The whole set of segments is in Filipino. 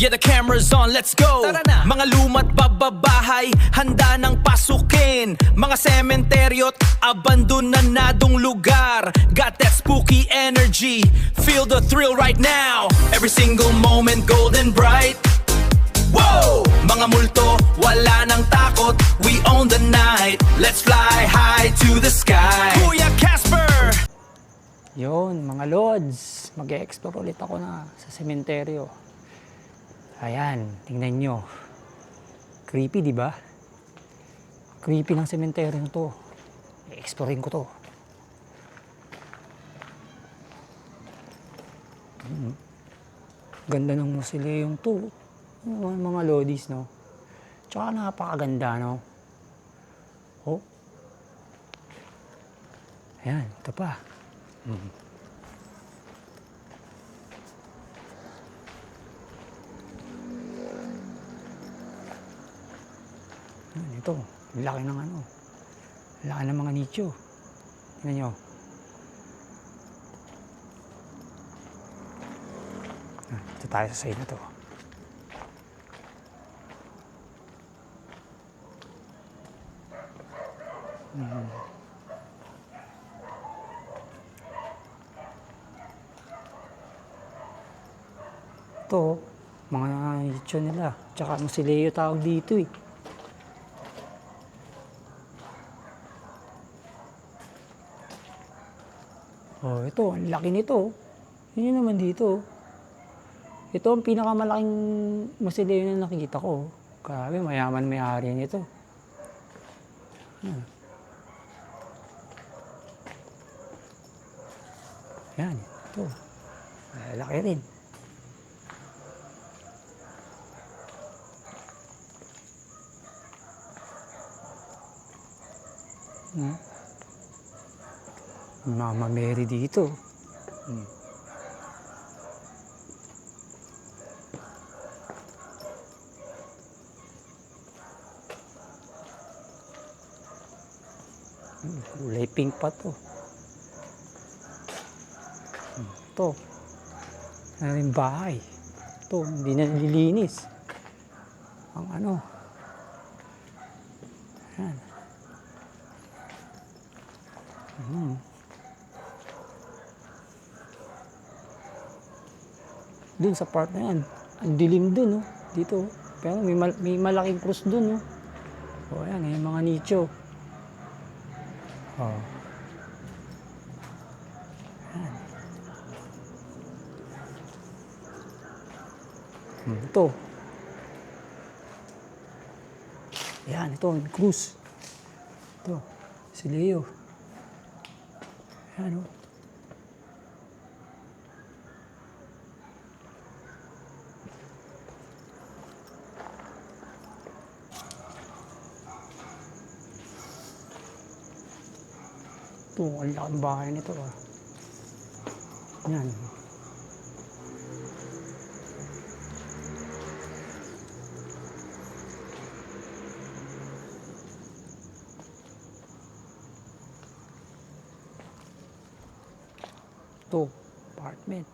Yeah, the camera's on, let's go. Tara na. Mga luma't bababahay, handa nang pasukin. Mga sementeryo't abandonadong lugar. Got that spooky energy, feel the thrill right now. Every single moment golden bright. Whoa! Mga multo, wala nang takot. We own the night. Let's fly high to the sky. Kuya Casper! Yun, mga lods. Mag-e-explore ulit ako na sa sementeryo. Ayan, tingnan nyo. Creepy, di ba? Creepy ng sementeryo to. I-explorein ko to. Ganda ng mausoleum to. Mga lodis, no? Tsaka napakaganda, no? Oh. Ayan, ito pa. Ito, laki ng ano. Laki ng mga nicho. Tingnan nyo. Ito tayo sa side na to. Ito, mga nicho nila. Tsaka mausoleo tawag dito eh. Oh, ito, ang laki nito. Yun naman dito. Ito ang pinakamalaking mausoleo na nakikita ko. Grabe, mayaman may-ari nito. Yan, ito. Laki rin. Mama Mary dito. Kulay pink pa to. Ito. Ano rin bahay. Ito, hindi na nililinis. Ang ano. Yan. Dun sa part na yan, ang dilim dun, oh. Dito. Pero may malaking krus dun, oh. O, ayan, yung mga nicho. Oh. Ayan. Ito. Ayan, ito, yung krus. Ito, si Leo. Ayan, oh. Ito, ang laking bahay nito, ah. Yan. Ito, apartment.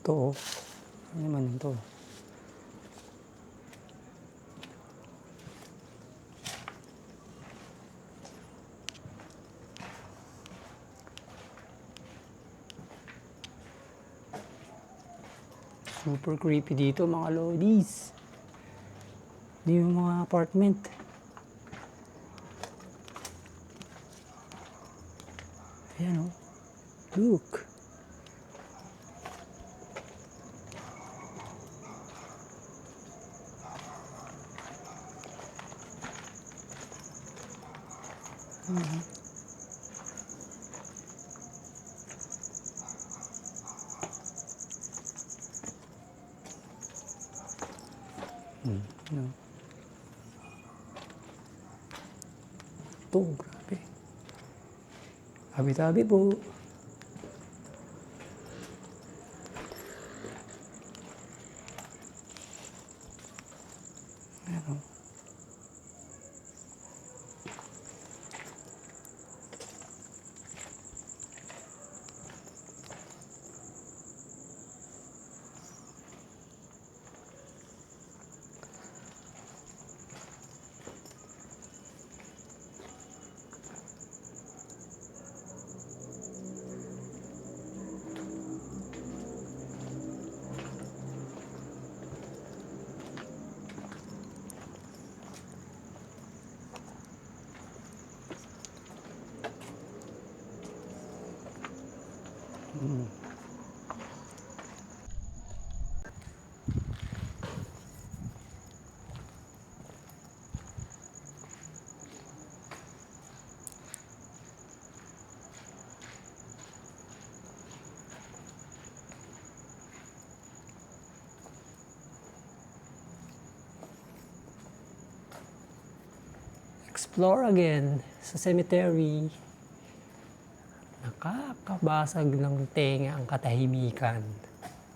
Ito, oh. Ano naman ito? Super creepy dito, mga lodies. Hindi yung mga apartment. Ayan o. Look. Ano? Ito, grabe. Tabi-tabi po. Ano? Explore again sa cemetery. Nakakabasag ng tenga ang katahimikan.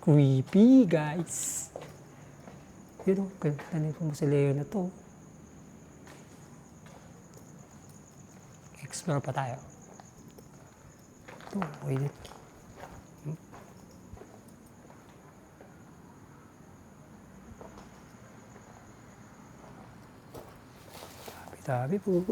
Creepy, guys. Yun o, ganda nito mausoleo na to. Explore pa tayo. Ito, pwede. Tabi po.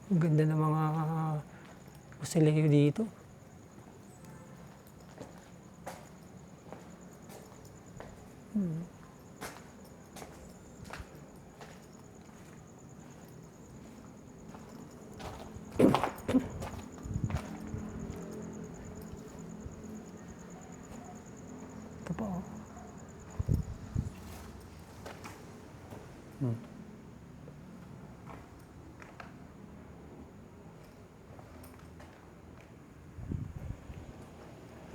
Ang ganda ng mga mausoleo dito. Ito pa oh.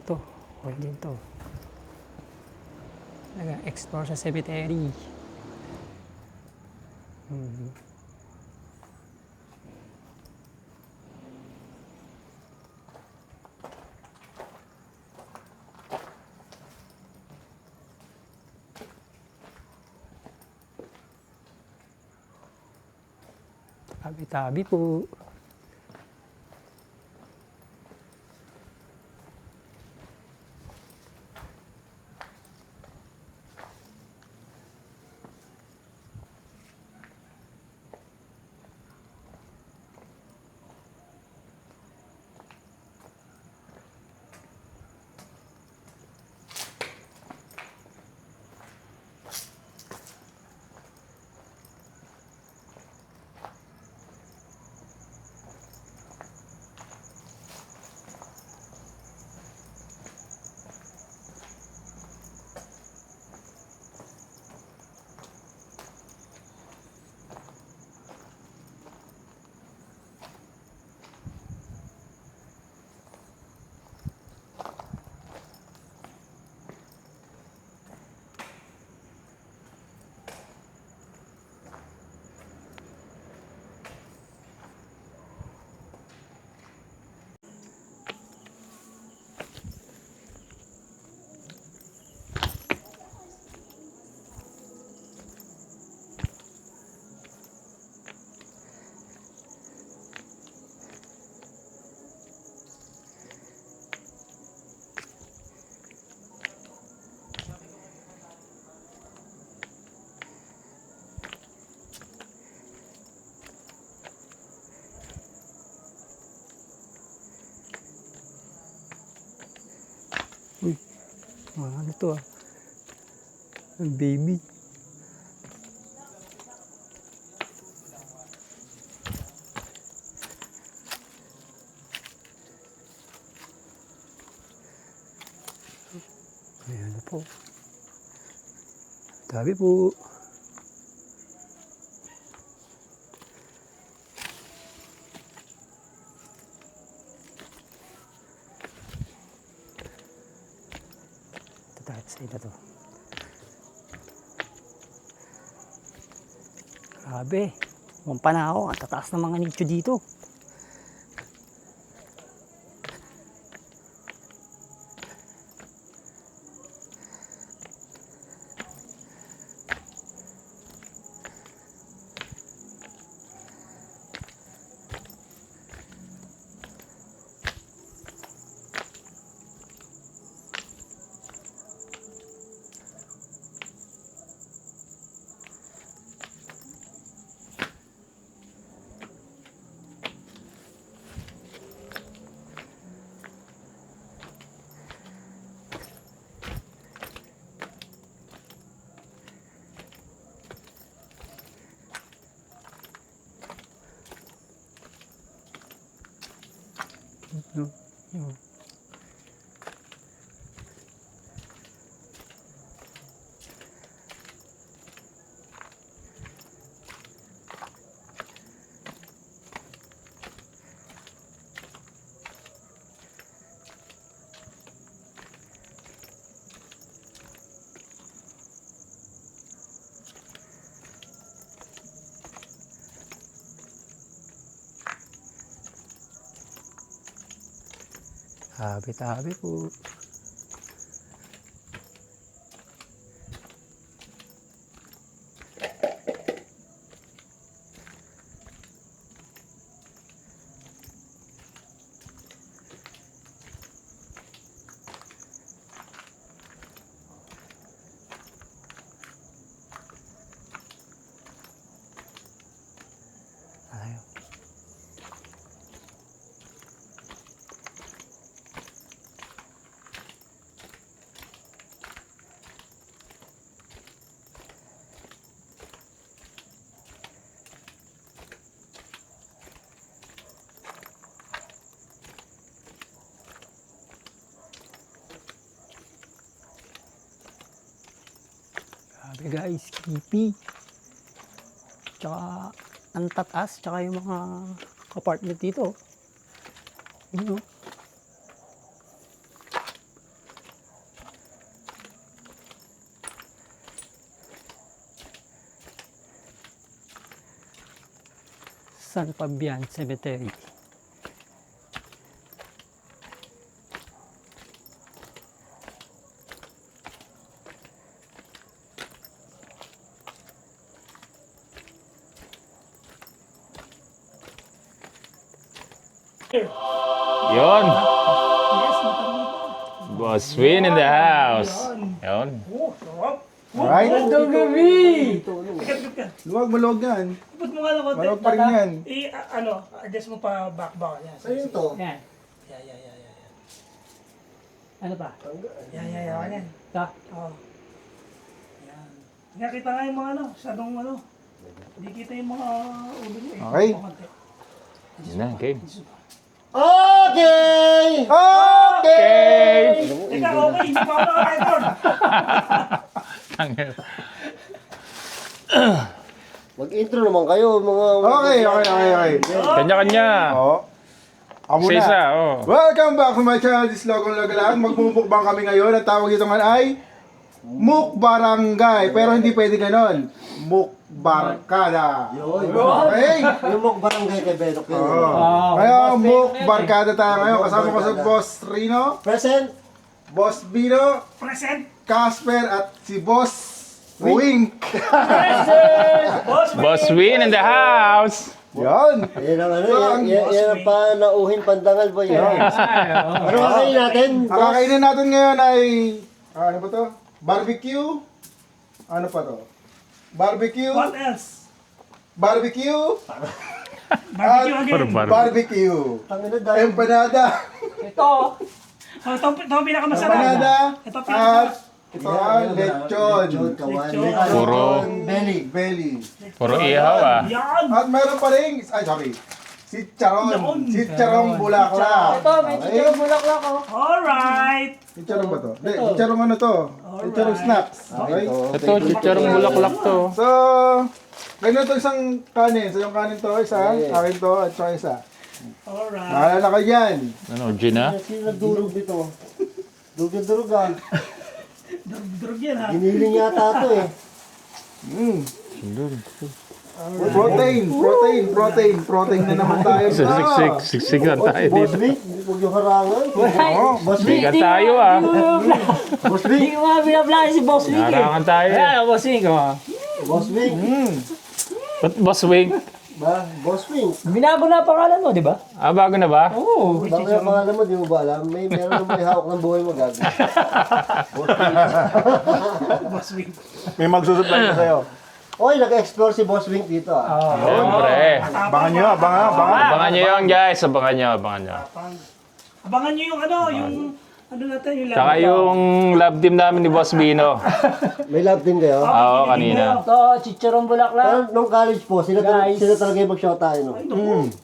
Ito, okay din to. Explore sa cemetery. Tabi-tabi po. Ano to ah? Ang baby. Ayan na po. Tabi po. Ito tayo sa ito to. Grabe. Umampa na ako. Ang tataas ng mga nicho dito. No, no. Tabi-tabi po. Ayaw. Grabe guys, creepy. Tsaka ang tataas, tsaka yung mga apartment dito. Yun o. San Fabian Cemetery. Yon, Yes, matamit. Boss Win in the house. Yon. Alright? Magandang gabi! Luwag, maluwag yan. Put mo nga lang konti. Maluwag pa rin yan. Adjust mo pa back ba? Yan. Sa'yo ito. Yan. Yeah. Ano pa? Yan. Ta? Oo. Yan. Nakita nga yung mga sadong Hindi kita yung mga ulo niya. Okay. Yun na, game. Okay! Okay! Teka, okay. Hindi pa ako naka-record. Mag-intro naman kayo, mga... Okay. Kanya-kanya. Oo. Ako muna. Isa-isa, oh. Welcome back to my channel, this Logong Lagalag. Magmumukbang kami ngayon. Ang tawag dito nga ay Mukbarangay. Pero hindi pwede ganon. Mukbarkada. Okay? Yung barangay kay Bedok yun. Oo. Ngayon, Mukbarkada tayo ngayon. Kasama ko sa Boss Rino, Present! Boss Bino, Present. Casper at si Boss Wink. Boss Win in the house. Yan. Yan ang So, ang yan ang panauhin pandangal ba yun? Ano kakain natin? Ang kakainin natin ngayon ay, ano ba to? Barbecue? Ano pa to? Barbecue? What else? Barbecue? Barbecue again. Barbar. Barbecue. Tangina dahil. Empanada. Ito, ito ang pinakamasarap. Empanada Ito at pinakamasarap. ito ang lechon. Kawan. Puro- Belly. Belly. Puro ihaw ah. Yan. At meron pa rin, ay sorry, sitcharon. Sitcharon bulaklak. Ito, may chicharon bulaklak ako. Alright. Sitcharon ba to? Hindi, sitcharon ano to? Sitcharon snacks. Okay? Ito, chicharong bulaklak to. So, ganyan to isang kanin. So yung kanin to, isa, akin to, at saka isa. Alright. Naalala ka yan. Ano, gin ah? Sino nagdurog dito? Durog ah. Drug yan ha. Giniling yata ito eh. Protein na naman tayo. Siksikan tayo Boss dito. Vic, hindi ko yung harangan. Boss Vic, Sikat tayo ah. Boss Hindi Vic, ko nga binablaki si Boss Vic eh. Narangan tayo eh. Ayan, Boss Vic oh. Boss Vic. Ba't Boss Wing? Ba, Boss Vic. Binago na pangalan mo, di ba? Ah, bago na ba? Oo. Bakit ang pangalan mo, di mo ba alam? Meron may hawak ng buhay mo, gabi. Boss Wing. May magsusupply na sa'yo. Oy, nag-explore si Boss Vic dito ah. Siyempre. Abangan nyo, abangan. Abangan nyo yun guys. Abangan nyo, abangan nyo. Abangan nyo yung ano natin, yung Tsaka yung love team namin ni Boss Bino. May love team kayo? Oo, kanina. Ito, chicharon Pero bulaklak. nung college po, sila Guys. talaga yung mag-shota no?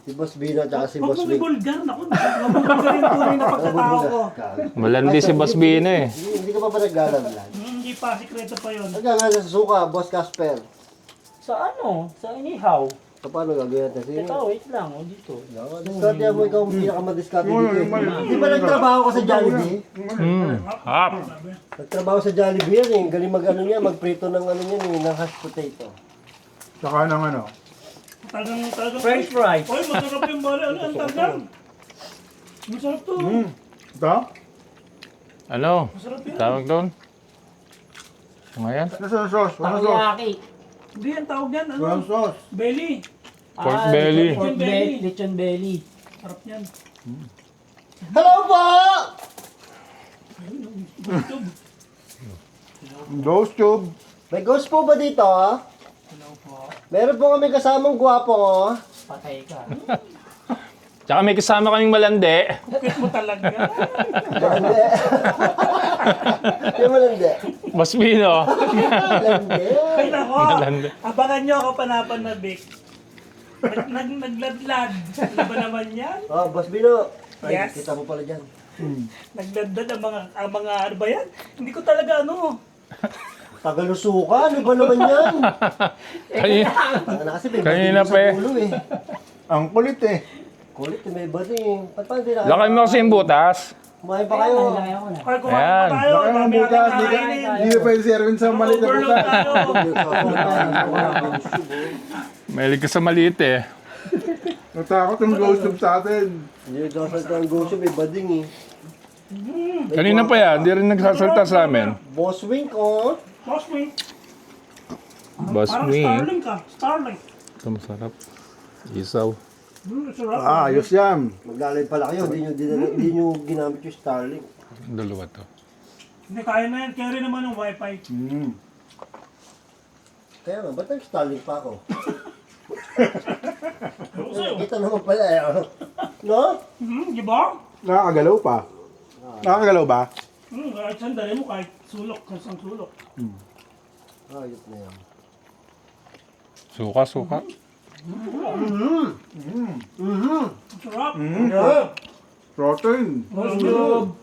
Si Boss Bino at si Huwag Boss mo Vic. ibulgar. Naku, nabulgar yung tunay na pagkatao ko. Malandi si Boss Bino eh. Hindi ka pa ba naglalaglag? Hindi pa, sikreto pa yun. Naglalaglag sa suka, Boss Casper. Sa ano? Sa inihaw. So, paano gagawin natin? Sige. Ito, wait lang. Oh, dito. Diskarte mo, ikaw ang pinaka-madiskarte dito eh. Di ba nagtrabaho ka sa Jollibee? Hap. Nagtrabaho sa Jollibee yan eh. Galing mag-ano niya, magprito ng ano niya ng hash potato. Saka ng ano. Talagang. French fries. Oy, masarap yung bala. Ano, ang tagal. Masarap to. Ito? Ano? Masarap yan. Tawag doon? Ngayon? Nasa sauce? Nasa sauce? Takoyaki. Hindi, ang tawag yan. Ano? Walang sauce. Belly. Pork belly. Pork belly. Lechon belly. Sarap yan. Hello po! Ghost tube. May ghost po ba dito? Meron po kami kasamang gwapo oh. Patay ka. Tsaka may kasama kaming malandi. Bakit mo talaga? Malandi. Yung malandi. Boss Bino. Malandi. Ay nako, Malandi. abangan nyo ako panapanabik. Nagladlad. Ano ba naman yan? Oh, Boss Bino. Ay, Yes. kita mo pala dyan. Nagladlad ang mga ano ba yan? Hindi ko talaga ano. Tagalusuka, ano ba naman yan? Kanina, Tanga na kasi may Kanina bading pa eh. sa ulo eh. Ang kulit eh. Kulit, may bading. Paano din lakay mo kasi yung butas. Kumain pa kayo. Kaya ko na. Kaya kumain Ayan. pa tayo. Laki ng Dami butas. natin kakainin. Hindi na pwede si Erwin sa maliit na Overload butas. tayo. Mahilig ka sa maliit eh. Natakot yung ghost tube sa atin. Hindi nagsasalta ang gosyo, may bading eh. Kanina pa yan, hindi rin nagsasalta sa amin. Boss Wink oh. Boss Wing. Boss Parang Wing. Starling ka. Starling. Ito masarap. Isaw. Sarap. Ayos yan. Maglalay pala kayo, hindi nyo ginamit yung Starlink. Dalawa to. Hindi, kaya na yan. Carry naman ng wifi. Kaya nga, ba't nag-Starlink pa ako? Ako sa'yo. Kita naman pala eh. No? Di ba? Nakakagalaw pa. Nakakagalaw ba? Kahit sandali mo, kahit sulok, kahit isang sulok. Ayot na yan. Suka, suka. Sarap. Protein. Boss Wing.